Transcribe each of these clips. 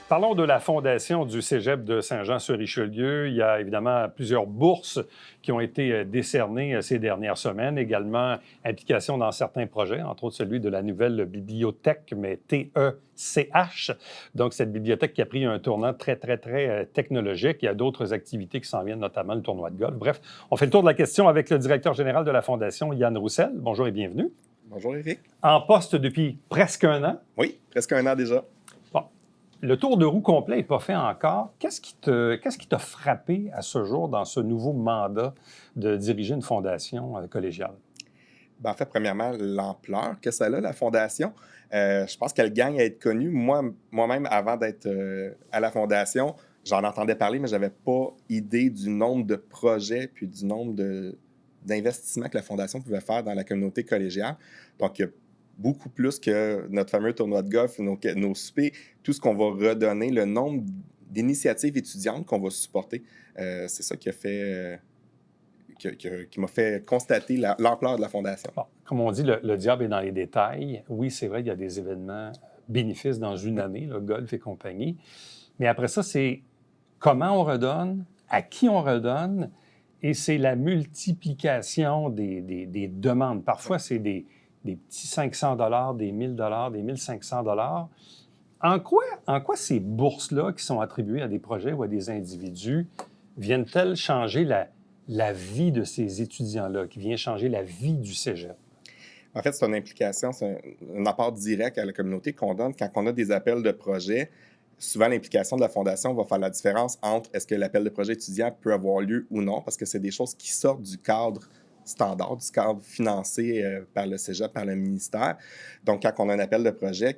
Parlons de la fondation du Cégep de Saint-Jean-sur-Richelieu. Il y a évidemment plusieurs bourses qui ont été décernées ces dernières semaines. Également, implication dans certains projets, entre autres celui de la nouvelle bibliothèque, mais TECH. Donc, cette bibliothèque qui a pris un tournant très technologique. Il y a d'autres activités qui s'en viennent, notamment le tournoi de golf. Bref, on fait le tour de la question avec le directeur général de la Fondation, Yann Roussel. Bonjour et bienvenue. Bonjour, Éric. En poste depuis presque un an. Oui, presque un an déjà. Le tour de roue complet n'est pas fait encore. Qu'est-ce qui t'a frappé à ce jour dans ce nouveau mandat de diriger une fondation collégiale? En fait, premièrement, l'ampleur que ça a, la fondation. Je pense qu'elle gagne à être connue. Moi-même, avant d'être à la fondation, j'en entendais parler, mais je n'avais pas idée du nombre de projets puis du nombre d'investissements que la fondation pouvait faire dans la communauté collégiale. Donc, il y a beaucoup plus que notre fameux tournoi de golf, nos soupers, tout ce qu'on va redonner, le nombre d'initiatives étudiantes qu'on va supporter. C'est ça qui a fait, qui m'a fait constater l'ampleur de la fondation. Bon, comme on dit, le diable est dans les détails. Oui, c'est vrai, il y a des événements bénéfices dans une année, le golf et compagnie. Mais après ça, c'est comment on redonne, à qui on redonne, et c'est la multiplication des demandes. Parfois, c'est des petits 500 $, des 1000 $, des 1500 $. En quoi ces bourses-là qui sont attribuées à des projets ou à des individus viennent-elles changer la vie de ces étudiants-là, qui vient changer la vie du cégep? En fait, c'est une implication, c'est un apport direct à la communauté qu'on donne quand on a des appels de projets. Souvent, l'implication de la Fondation va faire la différence entre est-ce que l'appel de projet étudiant peut avoir lieu ou non, parce que c'est des choses qui sortent du cadre standard, du cadre financé par le cégep, par le ministère. Donc, quand on a un appel de projet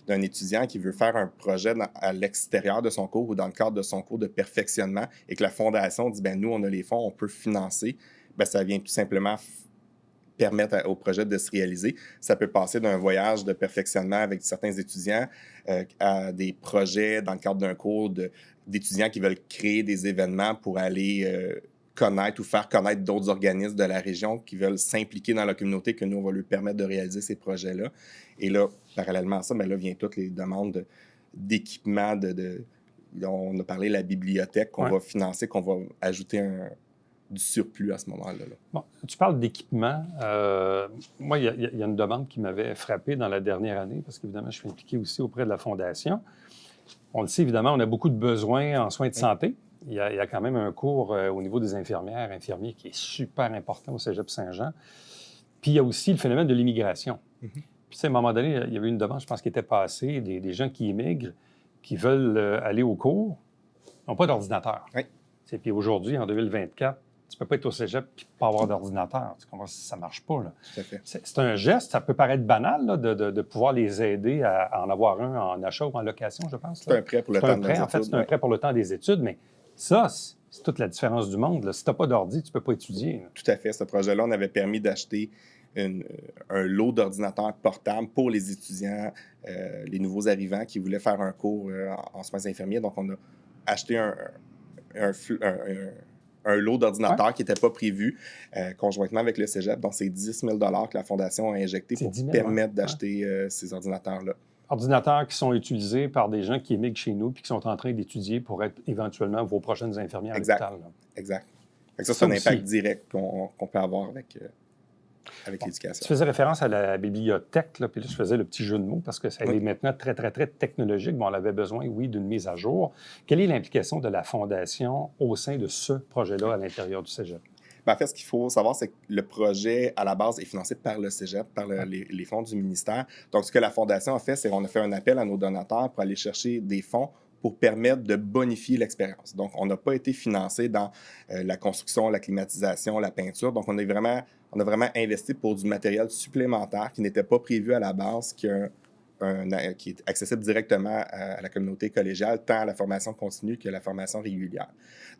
d'un étudiant qui veut faire un projet à l'extérieur de son cours ou dans le cadre de son cours de perfectionnement et que la Fondation dit, nous, on a les fonds, on peut financer, ça vient tout simplement permettre au projet de se réaliser. Ça peut passer d'un voyage de perfectionnement avec certains étudiants à des projets dans le cadre d'un cours d'étudiants qui veulent créer des événements pour aller connaître ou faire connaître d'autres organismes de la région qui veulent s'impliquer dans la communauté, que nous, on va leur permettre de réaliser ces projets-là. Et là, parallèlement à ça, là vient toutes les demandes d'équipement. On a parlé de la bibliothèque qu'on va financer, qu'on va ajouter du surplus à ce moment-là. Bon, tu parles d'équipement. Moi, il y a une demande qui m'avait frappé dans la dernière année, parce qu'évidemment, je suis impliqué aussi auprès de la Fondation. On le sait, évidemment, on a beaucoup de besoins en soins de santé. Il y a quand même un cours au niveau des infirmiers qui est super important au Cégep Saint-Jean. Puis il y a aussi le phénomène de l'immigration. Puis à un moment donné, il y avait une demande, je pense, qui était passée, des gens qui immigrent, qui veulent aller au cours, n'ont pas d'ordinateur. Puis aujourd'hui, en 2024, tu ne peux pas être au cégep et pas avoir d'ordinateur. Tu comprends? Ça ne marche pas. Là. Tout à fait. C'est un geste, ça peut paraître banal là, de pouvoir les aider à en avoir un en achat ou en location, je pense. C'est un prêt pour le temps des études. En fait, c'est un prêt pour le temps des études, mais ça, c'est toute la différence du monde. Là. Si tu n'as pas d'ordi, tu ne peux pas étudier. Là. Tout à fait. Ce projet-là, on avait permis d'acheter un lot d'ordinateurs portables pour les étudiants, les nouveaux arrivants qui voulaient faire un cours en soins infirmiers. Donc, on a acheté un lot d'ordinateurs qui n'était pas prévu conjointement avec le cégep. Donc, c'est 10 000 $ que la Fondation a injecté pour permettre d'acheter ces ordinateurs-là. Ordinateurs qui sont utilisés par des gens qui émigrent chez nous puis qui sont en train d'étudier pour être éventuellement vos prochaines infirmières à l'hôpital. Exact. Ça, c'est un impact direct qu'on peut avoir avec l'éducation. Tu faisais référence à la bibliothèque, là, puis là, je faisais le petit jeu de mots parce que ça est maintenant très technologique. Bon, on avait besoin, d'une mise à jour. Quelle est l'implication de la Fondation au sein de ce projet-là à l'intérieur du cégep? En fait, ce qu'il faut savoir, c'est que le projet, à la base, est financé par le cégep, par les fonds du ministère. Donc, ce que la Fondation a fait, c'est qu'on a fait un appel à nos donateurs pour aller chercher des fonds pour permettre de bonifier l'expérience. Donc, on n'a pas été financé dans la construction, la climatisation, la peinture. Donc, on a vraiment investi pour du matériel supplémentaire qui n'était pas prévu à la base, qui est accessible directement à la communauté collégiale, tant à la formation continue que la formation régulière.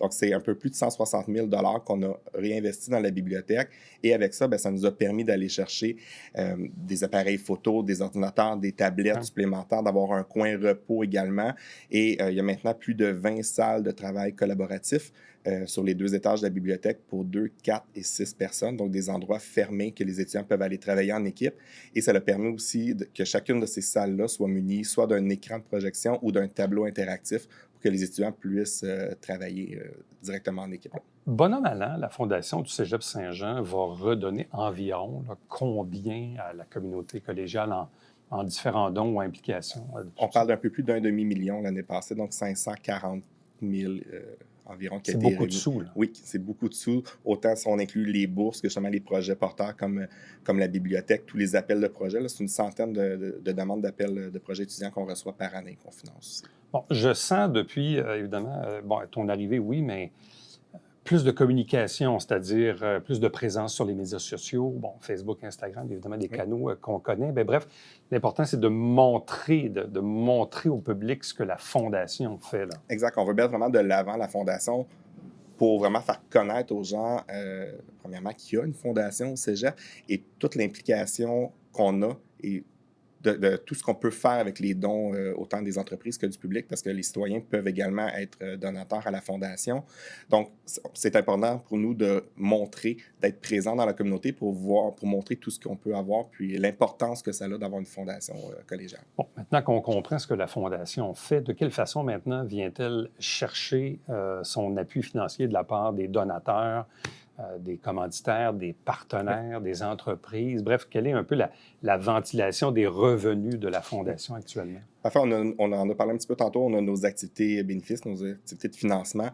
Donc, c'est un peu plus de 160 000 $ qu'on a réinvesti dans la bibliothèque. Et avec ça, ça nous a permis d'aller chercher des appareils photo, des ordinateurs, des tablettes supplémentaires, d'avoir un coin repos également. Et il y a maintenant plus de 20 salles de travail collaboratif sur les 2 étages de la bibliothèque pour 2, 4 et 6 personnes, donc des endroits fermés que les étudiants peuvent aller travailler en équipe. Et ça leur permet aussi que chacune de ces salles-là soit munie soit d'un écran de projection ou d'un tableau interactif pour que les étudiants puissent travailler directement en équipe. Bon an, mal an, la Fondation du Cégep Saint-Jean va redonner environ combien à la communauté collégiale en différents dons ou implications? On parle d'un peu plus d'un demi-million l'année passée, donc 540 000 environ. C'est beaucoup de sous, là. Oui, c'est beaucoup de sous. Autant si on inclut les bourses que justement les projets porteurs comme la bibliothèque, tous les appels de projets. Là, c'est une centaine de demandes d'appels de projets étudiants qu'on reçoit par année, qu'on finance. Bon, je sens depuis, évidemment, ton arrivée, oui, mais plus de communication, c'est-à-dire plus de présence sur les médias sociaux, bon, Facebook, Instagram, évidemment, des canaux qu'on connaît. Bien, bref, l'important, c'est de montrer au public ce que la Fondation fait, là. Exact. On veut mettre vraiment de l'avant la Fondation pour vraiment faire connaître aux gens, premièrement, qu'il y a une fondation au Cégep et toute l'implication qu'on a et de tout ce qu'on peut faire avec les dons, autant des entreprises que du public, parce que les citoyens peuvent également être donateurs à la Fondation. Donc, c'est important pour nous de montrer, d'être présents dans la communauté pour montrer tout ce qu'on peut avoir, puis l'importance que ça a d'avoir une fondation collégiale. Bon, maintenant qu'on comprend ce que la Fondation fait, de quelle façon maintenant vient-elle chercher son appui financier de la part des donateurs, des commanditaires, des partenaires, des entreprises? Bref, quelle est un peu la ventilation des revenus de la Fondation actuellement? Enfin, on en a parlé un petit peu tantôt. On a nos activités bénéfices, nos activités de financement,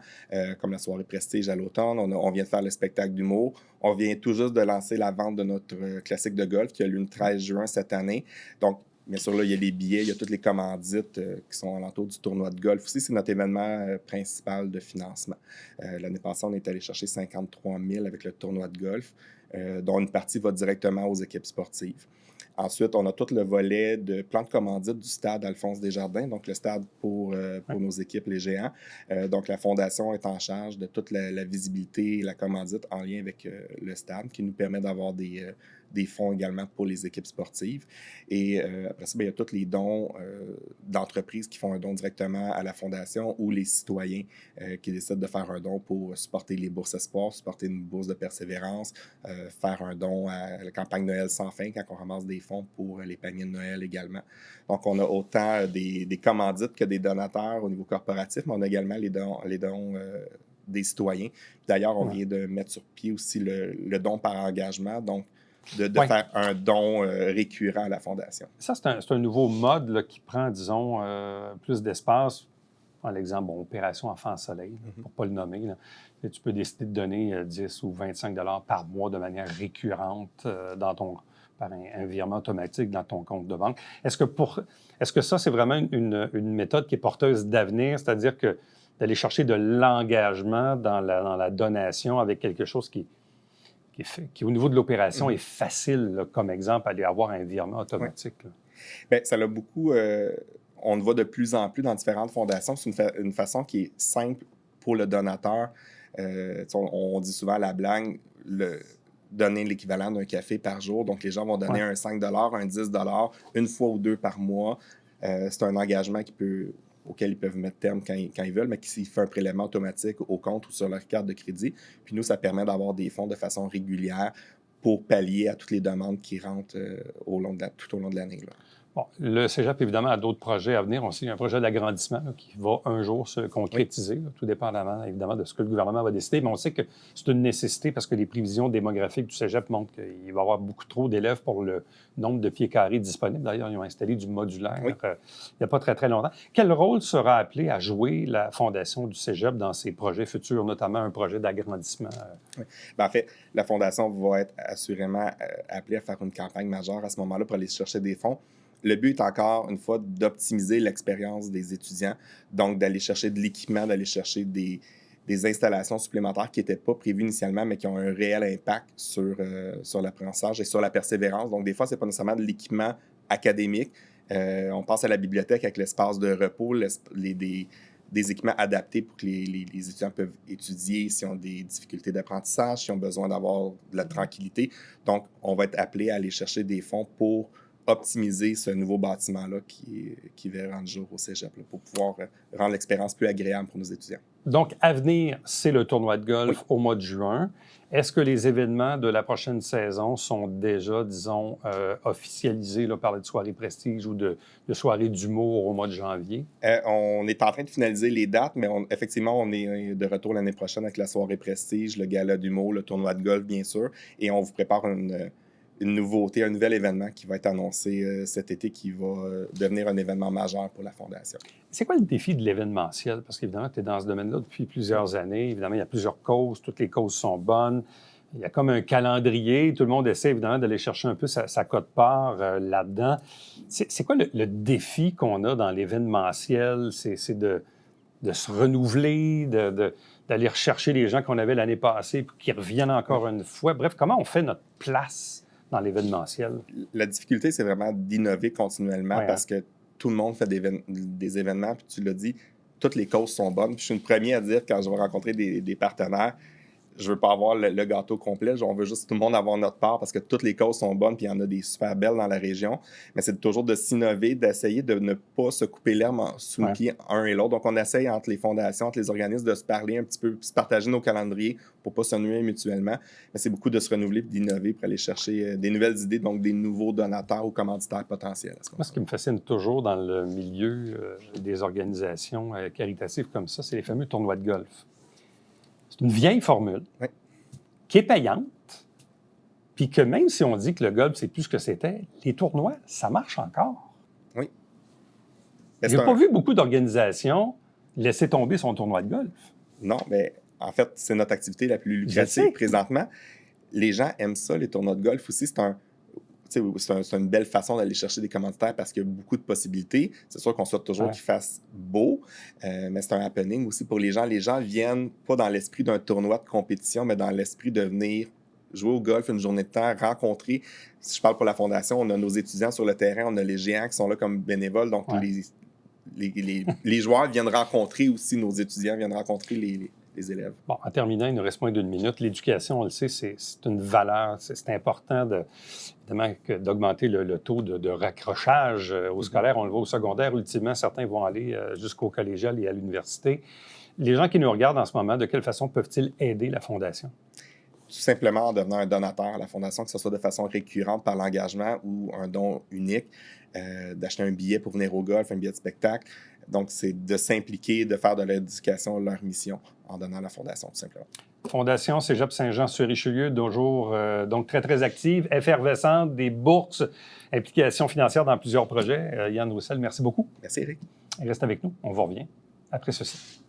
comme la soirée Prestige à l'automne. On vient de faire le spectacle d'humour. On vient tout juste de lancer la vente de notre classique de golf qui a lieu le 13 juin cette année. Donc, bien sûr, là, il y a les billets, il y a toutes les commandites qui sont alentour du tournoi de golf aussi. C'est notre événement principal de financement. L'année passée, on est allé chercher 53 000 avec le tournoi de golf, dont une partie va directement aux équipes sportives. Ensuite, on a tout le volet de plan de commandite du stade Alphonse Desjardins, donc le stade pour nos équipes, les géants. Donc, la Fondation est en charge de toute la visibilité et la commandite en lien avec le stade, qui nous permet d'avoir des fonds également pour les équipes sportives. Et après ça, bien, il y a tous les dons d'entreprises qui font un don directement à la Fondation ou les citoyens qui décident de faire un don pour supporter les bourses espoirs, supporter une bourse de persévérance, faire un don à la campagne Noël sans fin quand on ramasse des fonds pour les paniers de Noël également. Donc, on a autant des commandites que des donateurs au niveau corporatif, mais on a également les dons des citoyens. D'ailleurs, on vient de mettre sur pied aussi le don par engagement, donc de faire un don récurrent à la Fondation. Ça, c'est un nouveau mode là, qui prend, disons, plus d'espace. Par exemple, bon, Opération Enfant Soleil, pour ne pas le nommer. Là. Et tu peux décider de donner 10 ou 25 $ par mois de manière récurrente par un virement automatique dans ton compte de banque. Est-ce que ça, c'est vraiment une méthode qui est porteuse d'avenir, c'est-à-dire que d'aller chercher de l'engagement dans la donation avec quelque chose qui, au niveau de l'opération, est facile, là, comme exemple, aller avoir un virement automatique? Oui. Bien, ça l'a beaucoup... on le voit de plus en plus dans différentes fondations. C'est une façon qui est simple pour le donateur. On dit souvent à la blague, donner l'équivalent d'un café par jour. Donc, les gens vont donner un 5 un 10 une fois ou deux par mois. C'est un engagement auquel ils peuvent mettre terme quand ils veulent, mais qui fait un prélèvement automatique au compte ou sur leur carte de crédit. Puis nous, ça permet d'avoir des fonds de façon régulière pour pallier à toutes les demandes qui rentrent tout au long de l'année. Là. Bon, le Cégep, évidemment, a d'autres projets à venir. On sait qu'il y a un projet d'agrandissement là, qui va un jour se concrétiser, là, tout dépendamment, évidemment, de ce que le gouvernement va décider. Mais on sait que c'est une nécessité parce que les prévisions démographiques du Cégep montrent qu'il va y avoir beaucoup trop d'élèves pour le nombre de pieds carrés disponibles. D'ailleurs, ils ont installé du modulaire il n'y a pas très, très longtemps. Quel rôle sera appelé à jouer la Fondation du Cégep dans ses projets futurs, notamment un projet d'agrandissement? Oui. Bien, en fait, la Fondation va être assurément appelée à faire une campagne majeure à ce moment-là pour aller chercher des fonds. Le but est encore, une fois, d'optimiser l'expérience des étudiants, donc d'aller chercher de l'équipement, d'aller chercher des installations supplémentaires qui n'étaient pas prévues initialement, mais qui ont un réel impact sur l'apprentissage et sur la persévérance. Donc, des fois, ce n'est pas nécessairement de l'équipement académique. On pense à la bibliothèque avec l'espace de repos, des équipements adaptés pour que les étudiants peuvent étudier s'ils ont des difficultés d'apprentissage, s'ils ont besoin d'avoir de la tranquillité. Donc, on va être appelé à aller chercher des fonds pour optimiser ce nouveau bâtiment-là qui verra le jour au cégep, là, pour pouvoir rendre l'expérience plus agréable pour nos étudiants. Donc, à venir, c'est le tournoi de golf au mois de juin. Est-ce que les événements de la prochaine saison sont déjà, disons, officialisés, là, par de soirées prestige ou de soirées d'humour au mois de janvier? On est en train de finaliser les dates, mais effectivement, on est de retour l'année prochaine avec la soirée prestige, le gala d'humour, le tournoi de golf, bien sûr, et on vous prépare une nouveauté, un nouvel événement qui va être annoncé cet été, qui va devenir un événement majeur pour la Fondation. C'est quoi le défi de l'événementiel? Parce qu'évidemment, tu es dans ce domaine-là depuis plusieurs années. Évidemment, il y a plusieurs causes. Toutes les causes sont bonnes. Il y a comme un calendrier. Tout le monde essaie, évidemment, d'aller chercher un peu sa quote-part là-dedans. C'est quoi le défi qu'on a dans l'événementiel? C'est de se renouveler, d'aller rechercher les gens qu'on avait l'année passée puis qui reviennent encore une fois. Bref, comment on fait notre place dans l'événementiel? La difficulté, c'est vraiment d'innover continuellement parce que tout le monde fait des événements, puis tu l'as dit, toutes les causes sont bonnes. Puis je suis le premier à dire, quand je vais rencontrer des partenaires, je veux pas avoir le gâteau complet, on veut juste tout le monde avoir notre part parce que toutes les causes sont bonnes, puis il y en a des super belles dans la région. Mais c'est toujours de s'innover, d'essayer de ne pas se couper l'herbe sous le pied un et l'autre. Donc, on essaye entre les fondations, entre les organismes, de se parler un petit peu, puis se partager nos calendriers pour pas se nuire mutuellement. Mais c'est beaucoup de se renouveler et d'innover pour aller chercher des nouvelles idées, donc des nouveaux donateurs ou commanditaires potentiels. Moi, ce qui me fascine toujours dans le milieu des organisations caritatives comme ça, c'est les fameux tournois de golf. C'est une vieille formule qui est payante, puis que même si on dit que le golf, c'est plus ce que c'était, les tournois, ça marche encore. Oui. J'ai pas vu beaucoup d'organisations laisser tomber son tournoi de golf. Non, mais en fait, c'est notre activité la plus lucrative présentement. Les gens aiment ça, les tournois de golf aussi. C'est une belle façon d'aller chercher des commanditaires parce qu'il y a beaucoup de possibilités. C'est sûr qu'on souhaite toujours qu'il fasse beau, mais c'est un happening aussi pour les gens. Les gens viennent pas dans l'esprit d'un tournoi de compétition, mais dans l'esprit de venir jouer au golf une journée de temps, rencontrer. Si je parle pour la Fondation, on a nos étudiants sur le terrain, on a les géants qui sont là comme bénévoles. Donc, les joueurs viennent rencontrer aussi nos étudiants, viennent rencontrer les élèves. Bon, en terminant, il nous reste moins d'une minute. L'éducation, on le sait, c'est une valeur. C'est important, évidemment, d'augmenter le taux de raccrochage au scolaire. On le voit au secondaire. Ultimement, certains vont aller jusqu'au collégial et à l'université. Les gens qui nous regardent en ce moment, de quelle façon peuvent-ils aider la Fondation? Tout simplement en devenant un donateur à la Fondation, que ce soit de façon récurrente par l'engagement ou un don unique, d'acheter un billet pour venir au golf, un billet de spectacle. Donc, c'est de s'impliquer, de faire de l'éducation leur mission en donnant à la Fondation, tout simplement. Fondation Cégep Saint-Jean-sur-Richelieu, toujours donc très, très active, effervescente, des bourses, implications financières dans plusieurs projets. Yann Roussel, merci beaucoup. Merci, Éric. Reste avec nous, on vous revient après ceci.